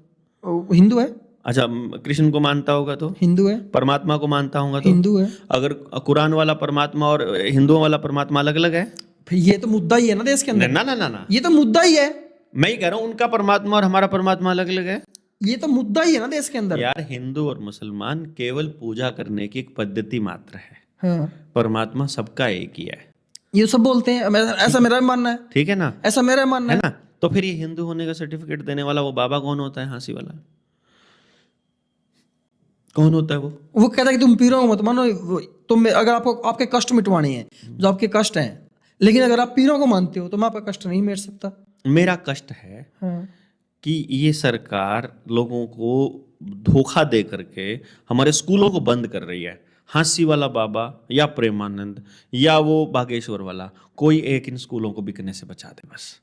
वो हिंदू है, अच्छा कृष्ण को मानता होगा तो हिंदू है, परमात्मा को मानता हूँगा तो हिंदू है। अगर कुरान वाला परमात्मा और हिंदुओं वाला परमात्मा अलग अलग है? फिर ये तो मुद्दा ही है ना देश के अंदर, ना ना ना ना, ये तो मुद्दा ही है, मैं ही कह रहा हूँ उनका परमात्मा और हमारा परमात्मा अलग अलग है। ये तो मुद्दा ही है ना देश के अंदर। यार हिंदू और मुसलमान केवल पूजा करने की एक पद्धति मात्र है, हाँ, परमात्मा सबका एक ही है। ये सब बोलते हैं, ऐसा मेरा भी मानना है, ठीक है ना, ऐसा मेरा भी मानना है है। ना। तो फिर ये हिंदू होने का सर्टिफिकेट देने वाला वो बाबा कौन होता है, हाँसी वाला कौन होता है? वो कहता है कि तुम पीरों को मत मानो, तुम अगर आपको आपके कष्ट मिटवाने हैं, जो आपके कष्ट हैं, लेकिन अगर आप पीरों को मानते हो तो मैं आपका कष्ट नहीं मिट सकता। मेरा कष्ट है हाँ, कि ये सरकार लोगों को धोखा दे करके हमारे स्कूलों को बंद कर रही है। हाँसी वाला बाबा या प्रेमानंद या वो बागेश्वर वाला, कोई एक इन स्कूलों को बिकने से बचा दे बस।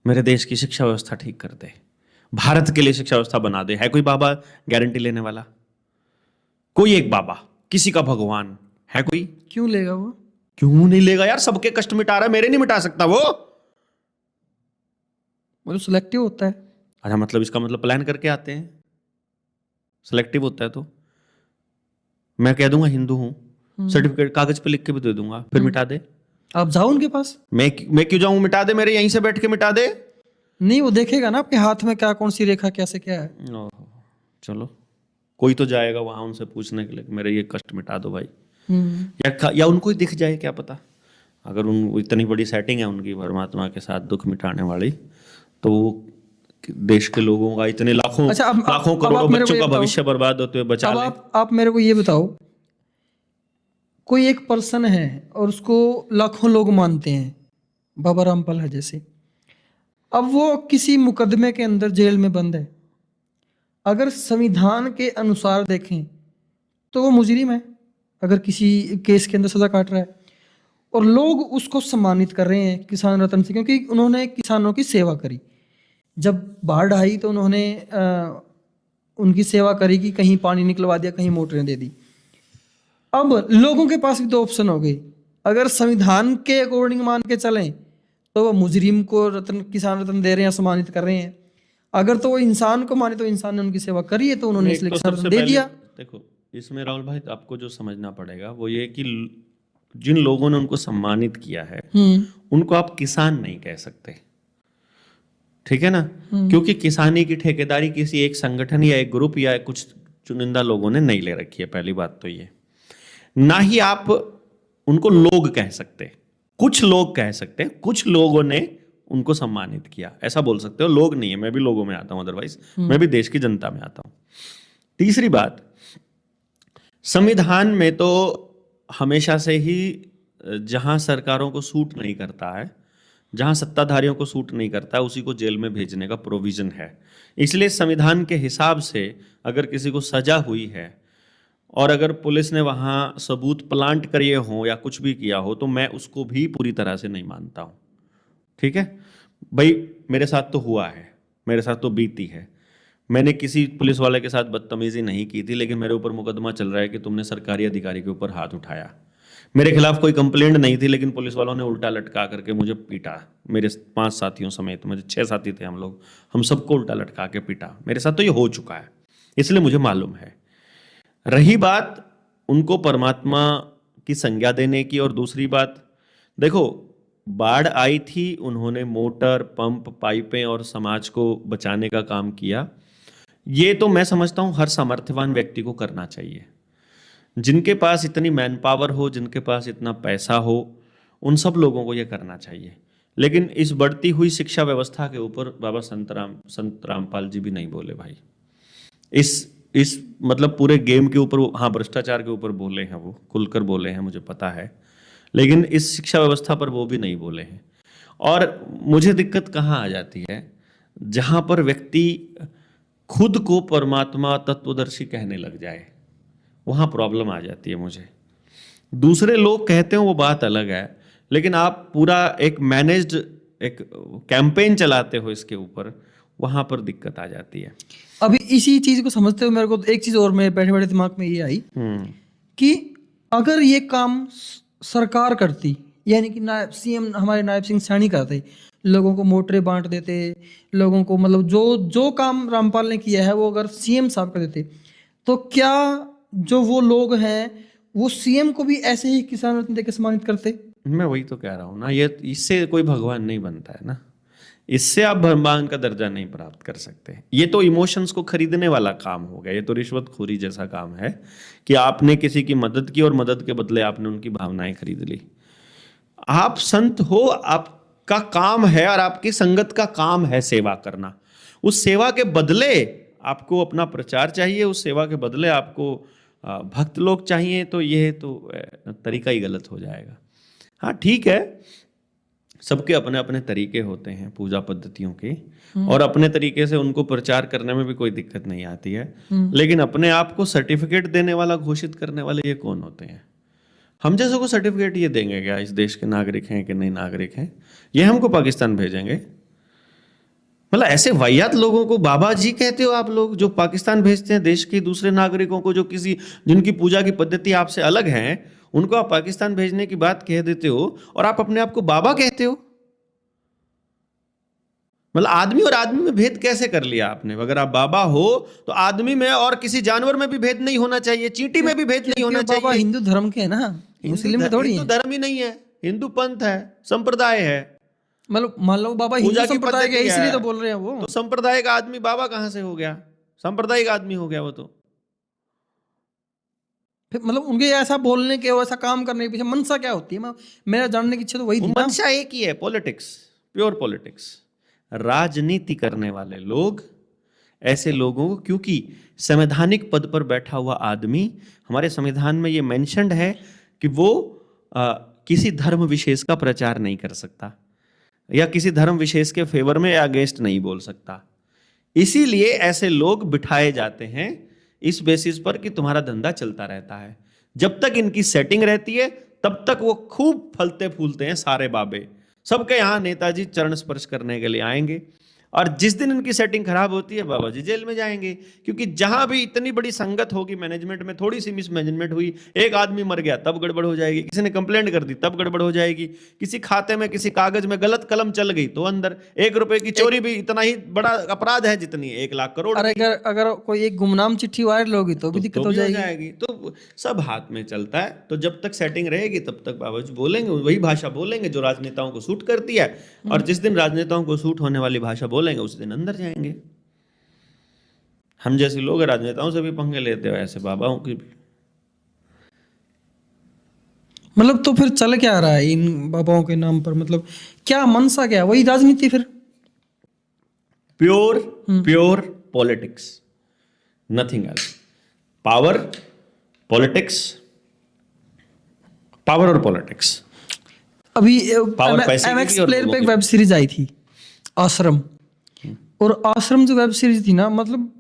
मेरे देश की शिक्षा व्यवस्था ठीक कर दे, भारत के लिए शिक्षा व्यवस्था बना दे। है कोई बाबा गारंटी लेने वाला? कोई एक बाबा, किसी का भगवान है कोई? क्यों लेगा वो? क्यों नहीं लेगा यार, सबके कष्ट मिटा रहा है, मेरे नहीं मिटा सकता वो। वो तो सिलेक्टिव होता है। अच्छा मतलब इसका मतलब प्लान करके आते हैं, सिलेक्टिव होता है। तो मैं कह दूंगा हिंदू हूं, सर्टिफिकेट कागज पे लिख के भी दे दूंगा, फिर मिटा दे। आप जाओ उनके पास। मैं क्यों जाऊं, मिटा दे, मेरे यहीं से बैठ के मिटा दे। नहीं, वो देखेगा ना आपके हाथ में क्या, कौन सी रेखा कैसे क्या है। ओहो, चलो कोई तो जाएगा वहां उनसे पूछने के लिए कि मेरे ये कष्ट मिटा दो भाई। या उनको ही दिख जाए, क्या पता। अगर उन इतनी बड़ी सेटिंग है उनकी परमात्मा के साथ दुख मिटाने वाली, तो देश के लोगों का, इतने लाखों अच्छा, अब लाखों आप करोड़ों मेरे को बच्चों ये का बताओ, भविष्य बर्बाद होते हुए बचा अब ले। आप मेरे को ये बताओ, कोई एक पर्सन है और उसको लाखों लोग मानते हैं, बाबा रामपाल है जैसे, अब वो किसी मुकदमे के अंदर जेल में बंद है। अगर संविधान के अनुसार देखें तो वो मुजरिम है, अगर किसी केस के अंदर सजा काट रहा है, और लोग उसको सम्मानित कर रहे हैं किसान रत्न से, क्योंकि उन्होंने किसानों की सेवा करी। जब बाढ़ आई तो उन्होंने उनकी सेवा करी कि कहीं पानी निकलवा दिया, कहीं मोटरें दे दी। अब लोगों के पास भी दो ऑप्शन हो गए, अगर संविधान के अकॉर्डिंग मान के चलें तो वो मुजरिम को रत्न, किसान रत्न दे रहे हैं, सम्मानित कर रहे हैं। अगर तो वो इंसान को माने तो इंसान ने उनकी सेवा करी है तो उन्होंने एक इसलिए तो किसान सबसे रत्न दे पहले दिया। देखो, इसमें राहुल भाई आपको जो समझना पड़ेगा वो ये कि जिन लोगों ने उनको सम्मानित किया है उनको आप किसान नहीं कह सकते, ठीक है ना। क्योंकि किसानी की ठेकेदारी किसी एक संगठन या एक ग्रुप या कुछ चुनिंदा लोगों ने नहीं ले रखी है, पहली बात तो ये। ना ही आप उनको लोग कह सकते, कुछ लोग कह सकते, कुछ लोगों ने उनको सम्मानित किया, ऐसा बोल सकते हो। लोग नहीं है, मैं भी लोगों में आता हूं, अदरवाइज मैं भी देश की जनता में आता हूं। तीसरी बात, संविधान में तो हमेशा से ही जहां सरकारों को सूट नहीं करता है, जहां सत्ताधारियों को सूट नहीं करता है, उसी को जेल में भेजने का प्रोविजन है। इसलिए संविधान के हिसाब से अगर किसी को सजा हुई है और अगर पुलिस ने वहां सबूत प्लांट करे हों या कुछ भी किया हो, तो मैं उसको भी पूरी तरह से नहीं मानता हूं। ठीक है भाई, मेरे साथ तो हुआ है, मेरे साथ तो बीती है। मैंने किसी पुलिस वाले के साथ बदतमीजी नहीं की थी, लेकिन मेरे ऊपर मुकदमा चल रहा है कि तुमने सरकारी अधिकारी के ऊपर हाथ उठाया। मेरे खिलाफ कोई कंप्लेंट नहीं थी, लेकिन पुलिस वालों ने उल्टा लटका करके मुझे पीटा, मेरे 5 साथियों समेत। मुझे 6 साथी थे हम लोग, हम सबको उल्टा लटका के पीटा। मेरे साथ तो ये हो चुका है, इसलिए मुझे मालूम है। रही बात उनको परमात्मा की संज्ञा देने की, और दूसरी बात देखो, बाढ़ आई थी, उन्होंने मोटर, पंप, पाइपें और समाज को बचाने का काम किया। ये तो मैं समझता हूँ हर सामर्थ्यवान व्यक्ति को करना चाहिए। जिनके पास इतनी मैन पावर हो, जिनके पास इतना पैसा हो, उन सब लोगों को ये करना चाहिए। लेकिन इस बढ़ती हुई शिक्षा व्यवस्था के ऊपर बाबा संत रामपाल जी भी नहीं बोले भाई। इस मतलब पूरे गेम के ऊपर, हाँ भ्रष्टाचार के ऊपर बोले हैं, वो खुलकर बोले हैं, मुझे पता है, लेकिन इस शिक्षा व्यवस्था पर वो भी नहीं बोले हैं। और मुझे दिक्कत कहाँ आ जाती है, जहाँ पर व्यक्ति खुद को परमात्मा तत्वदर्शी कहने लग जाए, वहाँ प्रॉब्लम आ जाती है मुझे। दूसरे लोग कहते हैं वो बात अलग है, लेकिन आप पूरा एक मैनेज्ड एक कैंपेन चलाते हो इसके ऊपर, वहाँ पर दिक्कत आ जाती है। अभी इसी चीज को समझते हुए मेरे को एक चीज और मेरे बैठे बैठे दिमाग में ये आई कि अगर ये काम सरकार करती, यानी कि नायब सीएम हमारे नायब सिंह सैनी करते, लोगों को मोटरें बांट देते, लोगों को मतलब जो काम रामपाल ने किया है वो अगर सीएम साहब कर देते, तो क्या जो वो लोग हैं वो सीएम को भी ऐसे ही किसान रत्न देकर सम्मानित करते? मैं वही तो कह रहा हूँ ना, ये इससे कोई भगवान नहीं बनता है ना, इससे आप भगवान का दर्जा नहीं प्राप्त कर सकते। ये तो इमोशंस को खरीदने वाला काम हो गया, ये तो रिश्वतखोरी जैसा काम है कि आपने किसी की मदद की और मदद के बदले आपने उनकी भावनाएं खरीद ली। आप संत हो, आपका काम है और आपकी संगत का काम है सेवा करना। उस सेवा के बदले आपको अपना प्रचार चाहिए, उस सेवा के बदले आपको भक्त लोग चाहिए, तो ये तो तरीका ही गलत हो जाएगा। हाँ ठीक है, सबके अपने अपने तरीके होते हैं पूजा पद्धतियों के, और अपने तरीके से उनको प्रचार करने में भी कोई दिक्कत नहीं आती है। लेकिन अपने आप को सर्टिफिकेट देने वाला, घोषित करने वाले ये कौन होते हैं? हम जैसे को सर्टिफिकेट ये देंगे क्या इस देश के नागरिक हैं कि नहीं नागरिक हैं? ये हमको पाकिस्तान भेजेंगे? मतलब ऐसे वाहियात लोगों को बाबा जी कहते हो आप लोग, जो पाकिस्तान भेजते हैं देश के दूसरे नागरिकों को, जो जिनकी पूजा की पद्धति आपसे अलग है, उनको आप पाकिस्तान भेजने की बात कह देते हो और आप अपने आप को बाबा कहते हो। मतलब आदमी और आदमी में भेद कैसे कर लिया आपने? अगर आप बाबा हो तो आदमी में और किसी जानवर में भी भेद नहीं होना चाहिए, चींटी में भी भेद नहीं होना चाहिए। बाबा हिंदू धर्म के है ना, मुस्लिम में थोड़ी है। हिंदू धर्म ही नहीं है, हिंदू पंथ है, संप्रदाय है। मतलब मान लो बाबा हिंदू संप्रदाय के इसलिए तो बोल रहे हैं वो। तो संप्रदाय का आदमी बाबा कहां से हो गया? सांप्रदायिक आदमी हो गया वो तो। मतलब उनके ऐसा बोलने के, ऐसा काम करने के पीछे मनसा क्या होती है? मेरा जानने की इच्छा तो वही थी ना। मनसा एक ही है, पॉलिटिक्स, प्योर पॉलिटिक्स। राजनीति करने वाले लोग, ऐसे लोगों को, क्योंकि संवैधानिक पद पर बैठा हुआ आदमी, हमारे संविधान में ये मेंशन्ड है कि वो किसी धर्म विशेष का प्रचार नहीं कर सकता या किसी धर्म विशेष के फेवर में या अगेंस्ट नहीं बोल सकता। इसीलिए ऐसे लोग बिठाए जाते हैं इस बेसिस पर कि तुम्हारा धंधा चलता रहता है। जब तक इनकी सेटिंग रहती है तब तक वो खूब फलते फूलते हैं सारे बाबे। सबके यहाँ नेताजी चरण स्पर्श करने के लिए आएंगे, और जिस दिन इनकी सेटिंग खराब होती है बाबा जी जेल में जाएंगे। क्योंकि जहां भी इतनी बड़ी संगत होगी मैनेजमेंट में, थोड़ी सी मिसमैनेजमेंट हुई, एक आदमी मर गया तब गड़बड़ हो जाएगी, किसी ने कंप्लेंट कर दी तब गड़बड़ हो जाएगी, किसी खाते में किसी कागज में गलत कलम चल गई तो अंदर। 1 रुपए की चोरी भी इतना ही बड़ा अपराध है जितनी 1 लाख करोड़। अगर कोई एक गुमनाम चिट्ठी वायरल होगी तो भी दिक्कत हो जाएगी। तो सब हाथ में चलता है। तो जब तक सेटिंग रहेगी तब तक बाबा जी बोलेंगे, वही भाषा बोलेंगे जो राजनेताओं को सूट करती है, और जिस दिन राजनेताओं को सूट होने वाली भाषा बोलेंगे उस दिन अंदर जाएंगे। हम जैसे लोग राजनेताओं से भी पंगे लेते हो, ऐसे बाबाओं की भी। मतलब तो फिर चल क्या रहा है इन बाबाओं के नाम पर? मतलब क्या मनसा, क्या वही राजनीति फिर? Pure politics, nothing else. Power, politics, power और पॉलिटिक्स। अभी पैसे की MX और प्लेयर लोगों पे एक की। वेब सीरीज आई थी आश्रम, और आश्रम जो वेब सीरीज थी ना, मतलब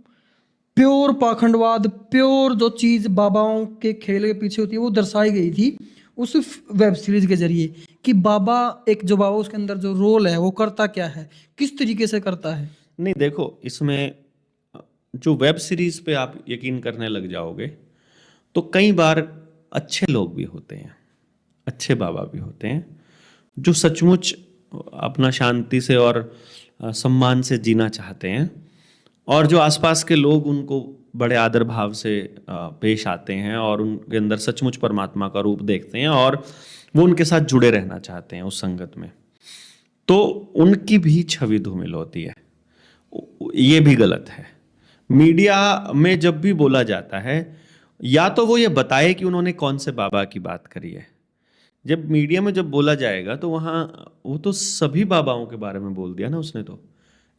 प्योर पाखंडवाद, प्योर जो चीज बाबाओं के खेल के पीछे होती है वो दर्शाई गई थी उस वेब सीरीज के जरिए, कि बाबा, एक जो बाबा उसके अंदर जो रोल है वो करता क्या है, किस तरीके से करता है। नहीं देखो, इसमें जो वेब सीरीज पे आप यकीन करने लग जाओगे तो कई बार अच्छे लोग भी होते हैं, अच्छे बाबा भी होते हैं, जो सचमुच अपना शांति से और सम्मान से जीना चाहते हैं, और जो आसपास के लोग उनको बड़े आदर भाव से पेश आते हैं और उनके अंदर सचमुच परमात्मा का रूप देखते हैं, और वो उनके साथ जुड़े रहना चाहते हैं उस संगत में, तो उनकी भी छवि धूमिल होती है। ये भी गलत है। मीडिया में जब भी बोला जाता है, या तो वो ये बताए कि उन्होंने कौन से बाबा की बात करी है। जब मीडिया में जब बोला जाएगा तो वहाँ वो तो सभी बाबाओं के बारे में बोल दिया ना उसने, तो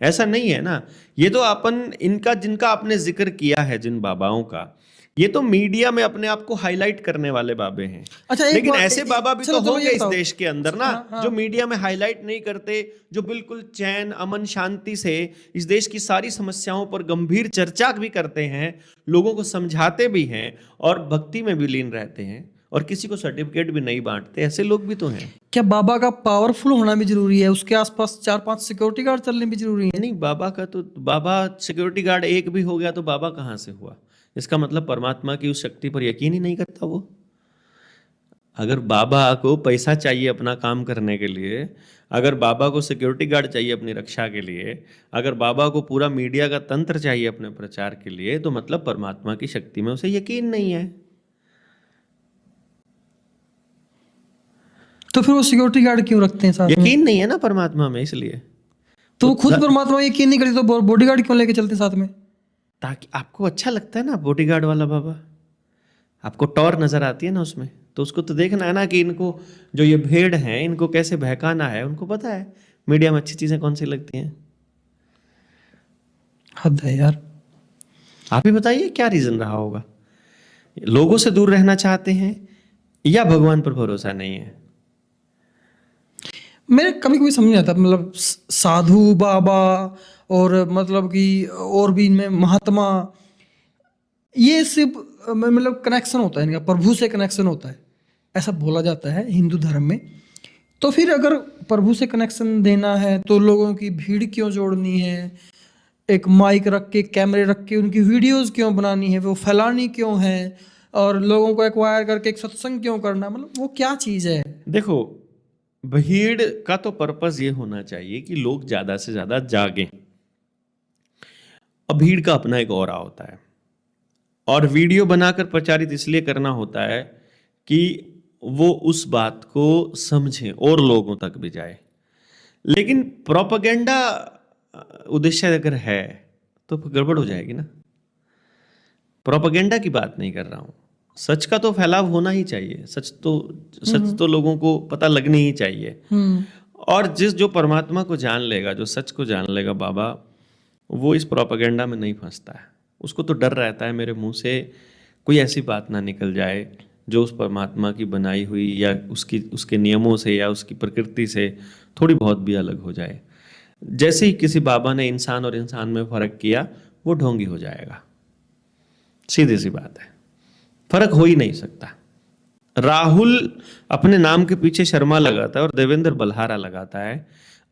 ऐसा नहीं है ना। ये तो अपन इनका जिनका आपने जिक्र किया है, जिन बाबाओं का, ये तो मीडिया में अपने आप को हाईलाइट करने वाले बाबे हैं। अच्छा, एक लेकिन बात- ऐसे बाबा भी चलो, तो चलो, होंगे ये इस बताओ। देश के अंदर ना, हाँ, हाँ। जो मीडिया में हाईलाइट नहीं करते, जो बिल्कुल चैन अमन शांति से इस देश की सारी समस्याओं पर गंभीर चर्चा भी करते हैं, लोगों को समझाते भी हैं और भक्ति में भी लीन रहते हैं और किसी को सर्टिफिकेट भी नहीं बांटते। ऐसे लोग भी तो हैं। क्या बाबा का पावरफुल होना भी जरूरी है? उसके आसपास 4-5 सिक्योरिटी गार्ड चलने भी जरूरी है? नहीं, बाबा का तो, बाबा सिक्योरिटी गार्ड एक भी हो गया तो बाबा कहाँ से हुआ? इसका मतलब परमात्मा की उस शक्ति पर यकीन ही नहीं करता वो। अगर बाबा को पैसा चाहिए अपना काम करने के लिए, अगर बाबा को सिक्योरिटी गार्ड चाहिए अपनी रक्षा के लिए, अगर बाबा को पूरा मीडिया का तंत्र चाहिए अपने प्रचार के लिए, तो मतलब परमात्मा की शक्ति में उसे यकीन नहीं है। तो फिर वो सिक्योरिटी गार्ड क्यों रखते हैं साथ में? यकीन नहीं है ना परमात्मा में, इसलिए। तो वो खुद परमात्मा में यकीन नहीं करते तो बॉडी गार्ड क्यों लेके चलते हैं साथ में? ताकि आपको अच्छा लगता है ना बॉडीगार्ड वाला बाबा, आपको टॉर नजर आती है ना उसमें, तो उसको तो देखना है ना कि इनको जो ये भेड़ हैं इनको कैसे बहकाना है। उनको पता है मीडिया में अच्छी चीजें कौन सी लगती हैं। हद है यार। आप ही बताइए क्या रीजन रहा होगा? लोगों से दूर रहना चाहते हैं या भगवान पर भरोसा नहीं है? मेरे कभी कभी समझ नहीं आता, मतलब साधु बाबा और मतलब कि और भी इनमें महात्मा, ये सिर्फ मतलब कनेक्शन होता है इनका, प्रभु से कनेक्शन होता है, ऐसा बोला जाता है हिंदू धर्म में। तो फिर अगर प्रभु से कनेक्शन देना है तो लोगों की भीड़ क्यों जोड़नी है? एक माइक रख के, कैमरे रख के उनकी वीडियोस क्यों बनानी है? वो फैलानी क्यों है? और लोगों को एक्वायर करके एक सत्संग क्यों करना? मतलब वो क्या चीज़ है? देखो, भीड़ का तो पर्पस ये होना चाहिए कि लोग ज्यादा से ज्यादा जागें। अब भीड़ का अपना एक ऑरा होता है, और वीडियो बनाकर प्रचारित इसलिए करना होता है कि वो उस बात को समझें और लोगों तक भी जाए। लेकिन प्रोपेगेंडा उद्देश्य अगर है तो गड़बड़ हो जाएगी ना। प्रोपेगेंडा की बात नहीं कर रहा हूं, सच का तो फैलाव होना ही चाहिए। सच तो लोगों को पता लगनी ही चाहिए। और जो परमात्मा को जान लेगा, जो सच को जान लेगा बाबा, वो इस प्रोपेगेंडा में नहीं फंसता है। उसको तो डर रहता है मेरे मुंह से कोई ऐसी बात ना निकल जाए जो उस परमात्मा की बनाई हुई या उसके नियमों से या उसकी प्रकृति से थोड़ी बहुत भी अलग हो जाए। जैसे ही किसी बाबा ने इंसान और इंसान में फर्क किया, वो ढोंगी हो जाएगा। सीधी सी बात है, फर्क हो ही नहीं सकता। राहुल अपने नाम के पीछे शर्मा लगाता है और देवेंद्र बल्हारा लगाता है।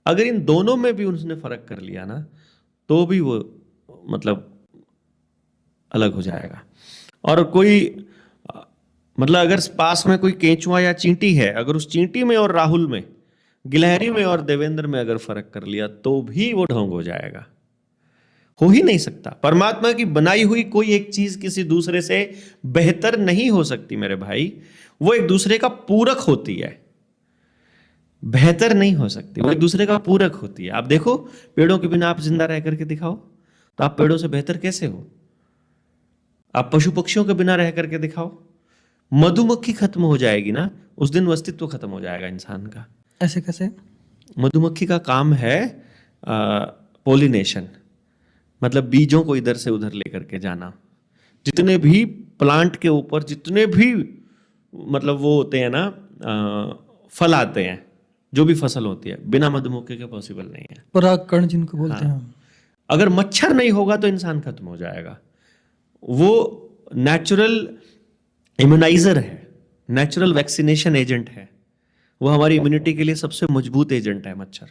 अगर इन दोनों में भी उसने फर्क कर लिया ना, तो भी वो मतलब अलग हो जाएगा। और कोई मतलब अगर पास में कोई केंचुआ या चींटी है, अगर उस चींटी में और राहुल में, गिलहरी में और देवेंद्र में अगर फर्क कर लिया, तो भी वो ढोंग हो जाएगा। हो ही नहीं सकता। परमात्मा की बनाई हुई कोई एक चीज किसी दूसरे से बेहतर नहीं हो सकती मेरे भाई। वो एक दूसरे का पूरक होती है, बेहतर नहीं हो सकती। वो एक दूसरे का पूरक होती है। आप देखो, पेड़ों के बिना आप जिंदा रह करके दिखाओ, तो आप पेड़ों से बेहतर कैसे हो? आप पशु पक्षियों के बिना रह करके दिखाओ। मधुमक्खी खत्म हो जाएगी ना, उस दिन अस्तित्व खत्म हो जाएगा इंसान का। ऐसे कैसे? मधुमक्खी का काम है पोलिनेशन, मतलब बीजों को इधर से उधर लेकर के जाना। जितने भी प्लांट के ऊपर जितने भी मतलब वो होते हैं ना, फल आते हैं, जो भी फसल होती है, बिना मधुमक्खी के पॉसिबल नहीं है। परागकण जिनको बोलते हैं हम। अगर मच्छर नहीं होगा तो इंसान खत्म हो जाएगा। वो नेचुरल इम्यूनाइजर है, नेचुरल वैक्सीनेशन एजेंट है। वो हमारी इम्यूनिटी के लिए सबसे मजबूत एजेंट है मच्छर।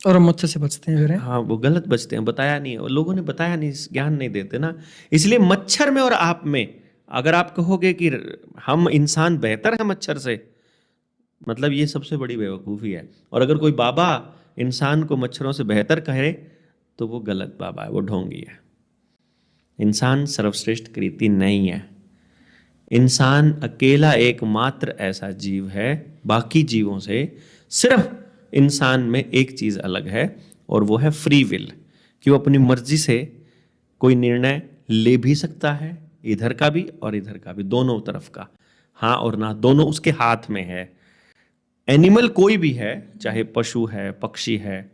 और हम मच्छर से बचते हैं फिर, हैं? हाँ, वो गलत बचते हैं, बताया नहीं है, और लोगों ने बताया नहीं, ज्ञान नहीं देते ना। इसलिए मच्छर में और आप में अगर आप कहोगे कि हम इंसान बेहतर है मच्छर से, मतलब ये सबसे बड़ी बेवकूफ़ी है। और अगर कोई बाबा इंसान को मच्छरों से बेहतर कहे तो वो गलत बाबा है, वो ढोंगी है। इंसान सर्वश्रेष्ठ कृति नहीं है। इंसान अकेला एकमात्र ऐसा जीव है, बाकी जीवों से सिर्फ इंसान में एक चीज अलग है और वो है फ्री विल, कि वो अपनी मर्जी से कोई निर्णय ले भी सकता है, इधर का भी और इधर का भी, दोनों तरफ का, हाँ और ना दोनों उसके हाथ में है। एनिमल कोई भी है, चाहे पशु है, पक्षी है,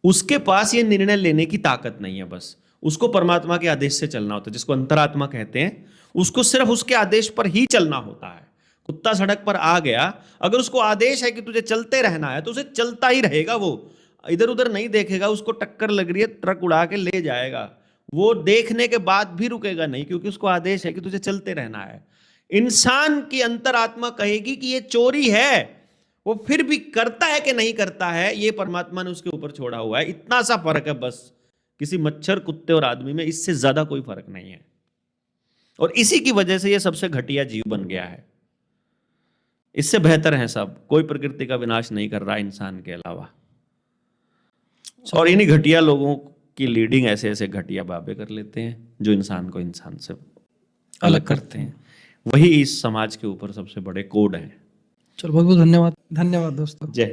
उसके पास ये निर्णय लेने की ताकत नहीं है, बस उसको परमात्मा के आदेश से चलना होता है, जिसको अंतरात्मा कहते हैं। उसको सिर्फ उसके आदेश पर ही चलना होता है। कुत्ता सड़क पर आ गया, अगर उसको आदेश है कि तुझे चलते रहना है तो उसे चलता ही रहेगा, वो इधर उधर नहीं देखेगा। उसको टक्कर लग रही है, ट्रक उड़ा के ले जाएगा, वो देखने के बाद भी रुकेगा नहीं, क्योंकि उसको आदेश है कि तुझे चलते रहना है। इंसान की अंतरात्मा कहेगी कि ये चोरी है, वो फिर भी करता है कि नहीं करता है, ये परमात्मा ने उसके ऊपर छोड़ा हुआ है। इतना सा फर्क है बस, किसी मच्छर, कुत्ते और आदमी में, इससे ज्यादा कोई फर्क नहीं है। और इसी की वजह से ये सबसे घटिया जीव बन गया है। इससे बेहतर है सब, कोई प्रकृति का विनाश नहीं कर रहा इंसान के अलावा। और इन्हीं घटिया लोगों की लीडिंग ऐसे ऐसे घटिया बाबे कर लेते हैं, जो इंसान को इंसान से अलग करते हैं। वही इस समाज के ऊपर सबसे बड़े कोड हैं। चलो बहुत बहुत धन्यवाद, धन्यवाद दोस्तों। जय